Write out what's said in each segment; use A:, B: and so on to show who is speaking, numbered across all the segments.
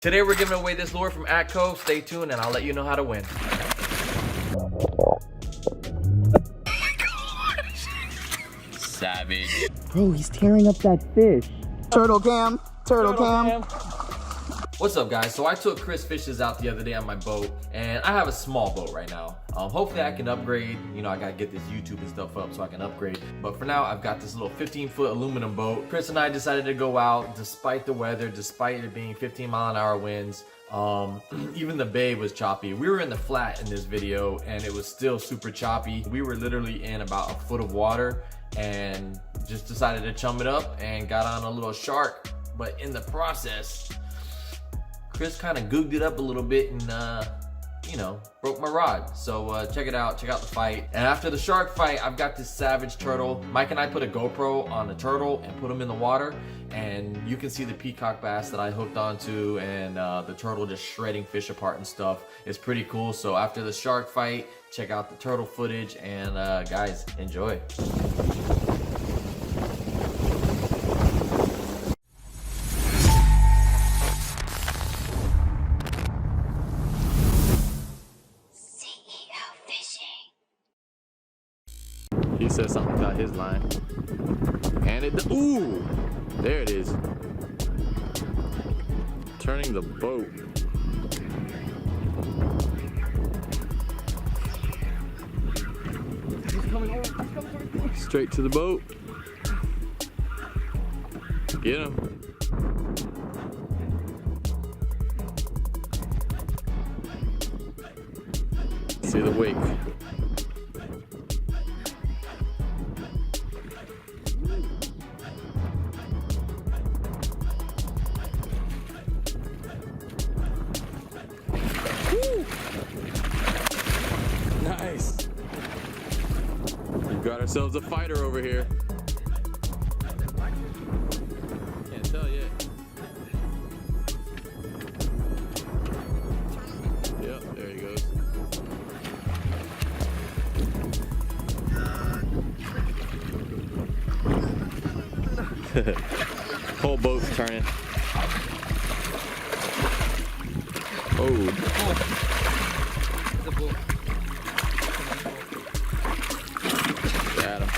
A: Today we're giving away this lure from Atco. Stay tuned and I'll let you know how to win.
B: Oh my gosh! Savage.
C: Bro, he's tearing up that fish. Turtle cam. Turtle cam.
A: What's up, guys? So I took Chris fishes out the other day on my boat, and I have a small boat right now. Hopefully I can upgrade. You know, I gotta get this YouTube and stuff up so I can upgrade. But for now, I've got this little 15-foot aluminum boat. Chris and I decided to go out despite the weather, despite it being 15-mile-an-hour winds. Even the bay was choppy. We were in the flat in this video, and it was still super choppy. We were literally in about a foot of water, and just decided to chum it up and got on a little shark. But in the process, Chris kind of googed it up a little bit and, you know, broke my rod. So check it out, check out the fight. And after the shark fight, I've got this savage turtle. Mike and I put a GoPro on the turtle and put him in the water. And you can see the peacock bass that I hooked onto and the turtle just shredding fish apart and stuff. It's pretty cool. So after the shark fight, check out the turtle footage and guys, enjoy. He said something about his line. And it, ooh, there it is. Turning the boat. He's coming over, he's coming. Straight to the boat. Get him. See the wake. Nice. We've got ourselves a fighter over here. Can't tell yet. Yep, there he goes. Whole boat's turning. Oh. Got him.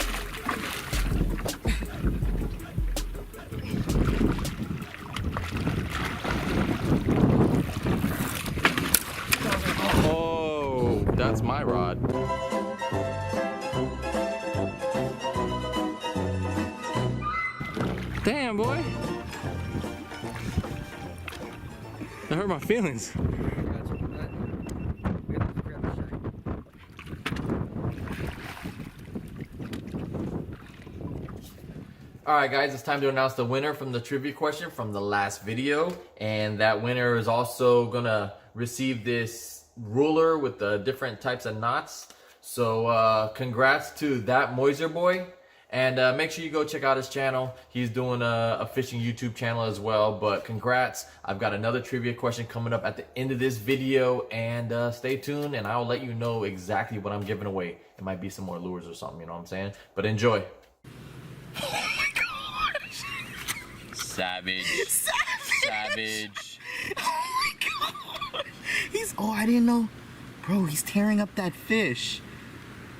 A: Oh, that's my rod. Damn, boy. That hurt my feelings. Alright guys, it's time to announce the winner from the trivia question from the last video. And that winner is also gonna receive this ruler with the different types of knots. So congrats to that Moiser boy. And make sure you go check out his channel. He's doing a fishing YouTube channel as well. But congrats. I've got another trivia question coming up at the end of this video. And stay tuned and I'll let you know exactly what I'm giving away. It might be some more lures or something, you know what I'm saying? But enjoy.
B: Savage. Savage.
C: Oh my god. Oh, I didn't know. Bro, he's tearing up that fish.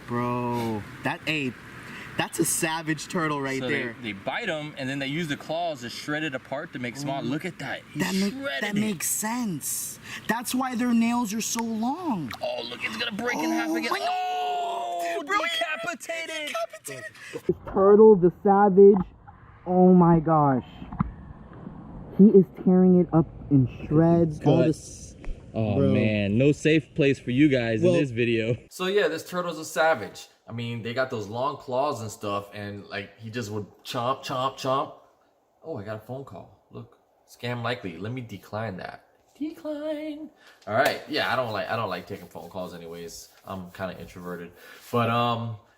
C: Bro, that's a savage turtle right there.
B: They bite them and then they use the claws to shred it apart to make small. Look at that.
C: That makes sense. That's why their nails are so long.
B: Oh, look, it's gonna break in half again. Oh, bro, decapitated.
C: This turtle, the savage. Oh my gosh. He is tearing it up in shreds. All this.
B: Oh man, no safe place for you guys in this video.
A: So yeah, this turtle's a savage. I mean, they got those long claws and stuff, and like he just would chomp, chomp, chomp. Oh, I got a phone call. Look, scam likely. Let me decline that. Decline. All right. Yeah, I don't like taking phone calls anyways. I'm kind of introverted. But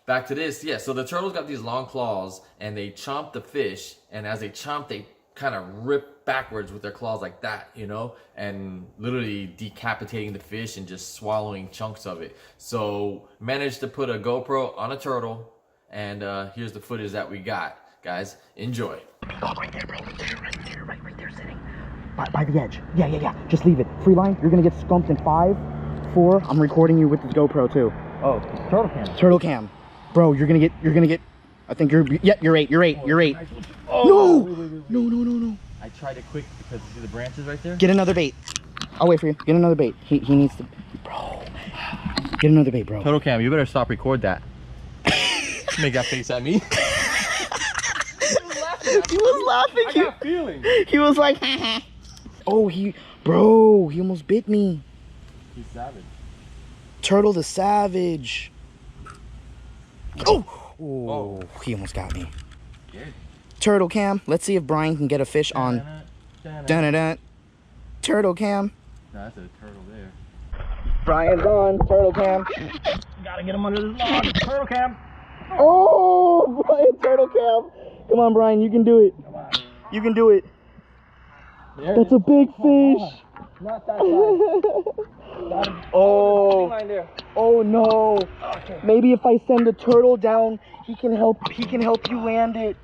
A: back to this. Yeah, so the turtle's got these long claws and they chomp the fish, and as they chomp, they kind of rip backwards with their claws like that, you know, and literally decapitating the fish and just swallowing chunks of it. So managed to put a GoPro on a turtle, and here's the footage that we got. Guys, enjoy.
C: Oh, right there, bro. Right there, sitting. By the edge. Yeah. Just leave it. Free line. You're gonna get skunked in 5, 4. I'm recording you with the GoPro too.
A: Oh, turtle cam.
C: Turtle cam. Bro, you're gonna get. I think you're 8. You're 8. You're 8.
A: Oh,
C: No. No.
A: I tried it quick because you see the branches right there?
C: Get another bait. I'll wait for you. Get another bait. He needs to. Bro. Get another bait, bro.
A: Turtle cam, you better stop record that. Make that face at me.
C: He was laughing.
A: I got feelings.
C: He was like, oh, bro, he almost bit me.
A: He's savage.
C: Turtle the savage. Oh, he almost got me.
A: Scared.
C: Turtle cam. Let's see if Brian can get a fish on. Dun-dun-dun. Turtle cam.
A: No, that's a turtle there.
C: Brian's on. Turtle cam.
A: Gotta get him under the log. Turtle cam.
C: Oh, Brian, turtle cam. Come on, Brian, you can do it.
A: Come on.
C: You can do it. That's a big fish.
A: Not that side.
C: Oh no.
A: Okay.
C: Maybe if I send the turtle down, he can help you land it.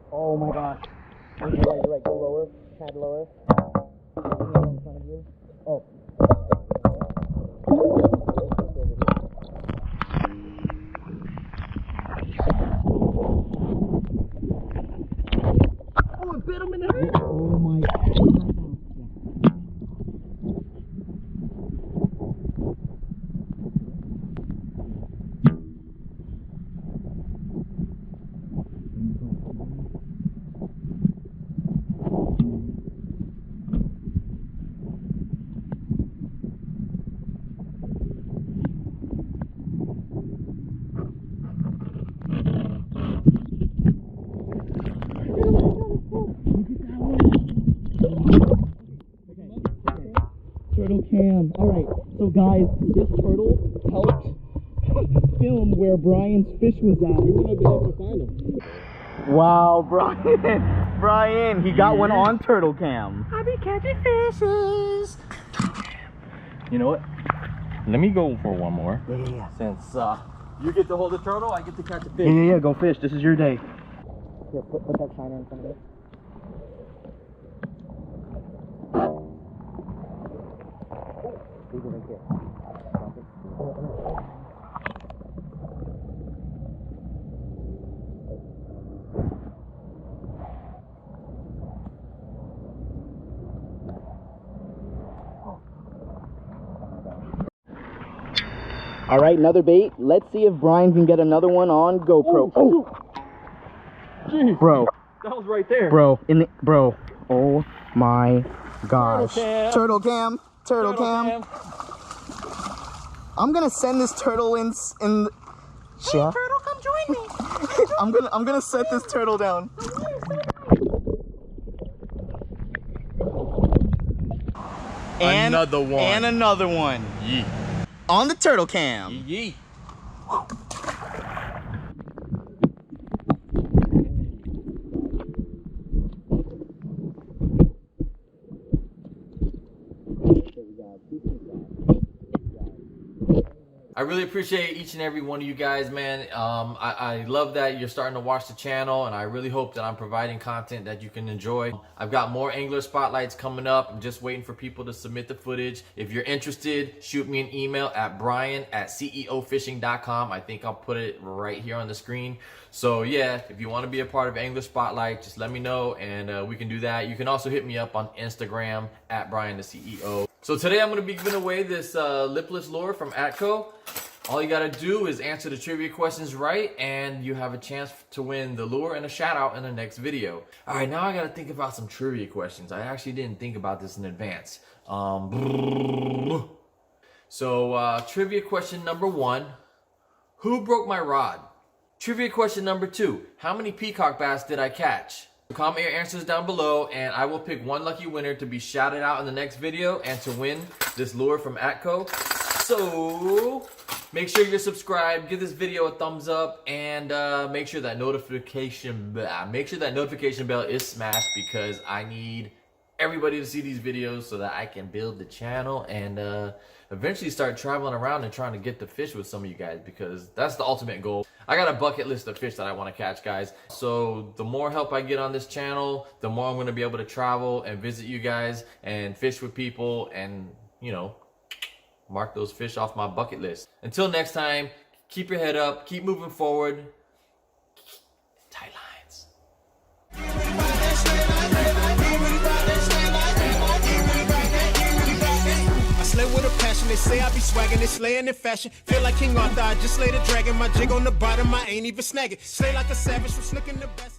C: Oh my gosh. You're right. Go lower. Pad lower. In front of you. Oh.
A: Oh, it bit him in the head.
C: Oh my God. Turtle cam. Alright, so guys, this turtle helped film where Brian's fish was at.
A: We wouldn't have been able to find him.
C: Wow, Brian, he got one on turtle cam.
B: I be catching fishes.
A: You know what? Let me go for one more.
C: Yeah.
A: Since you get to hold the turtle, I get to catch a fish.
C: Yeah, go fish. This is your day. Here, put that shiner in front of it. Leave it right here. Drop it. All right, another bait. Let's see if Brian can get another one on GoPro. Oh,
A: Jeez,
C: bro,
A: that was right there.
C: bro, oh my gosh. Turtle cam. I'm gonna send this turtle in. Hey,
B: Turtle, come join me.
C: I'm gonna set this turtle down. And
A: another one.
C: And another one.
A: Yeet.
C: On the turtle cam.
A: Yeet. I really appreciate each and every one of you guys, man. I love that you're starting to watch the channel, and I really hope that I'm providing content that you can enjoy. I've got more angler spotlights coming up. I'm just waiting for people to submit the footage. If you're interested, shoot me an email at brian@ceofishing.com. I think I'll put it right here on the screen. So yeah, if you want to be a part of Angler Spotlight, just let me know, and we can do that. You can also hit me up on Instagram at Brian the CEO. So today I'm going to be giving away this lipless lure from Atco. All you gotta do is answer the trivia questions right, and you have a chance to win the lure and a shout out in the next video. All right, now I gotta think about some trivia questions. I actually didn't think about this in advance. So trivia question number 1, who broke my rod? Trivia question number 2, how many peacock bass did I catch? Comment your answers down below, and I will pick one lucky winner to be shouted out in the next video and to win this lure from Atco. So make sure you're subscribed, give this video a thumbs up, and make sure that notification bell is smashed, because I need everybody to see these videos so that I can build the channel and eventually start traveling around and trying to get to fish with some of you guys, because that's the ultimate goal. I got a bucket list of fish that I want to catch, guys. So the more help I get on this channel, the more I'm going to be able to travel and visit you guys and fish with people and, you know, mark those fish off my bucket list. Until next time, keep your head up, keep moving forward. Tight lines.
D: Slay with a passion, they say I be swagging, they slaying in fashion. Feel like King Arthur, I just slay the dragon. My jig on the bottom, I ain't even snagging. Slay like a savage, from slicking the best.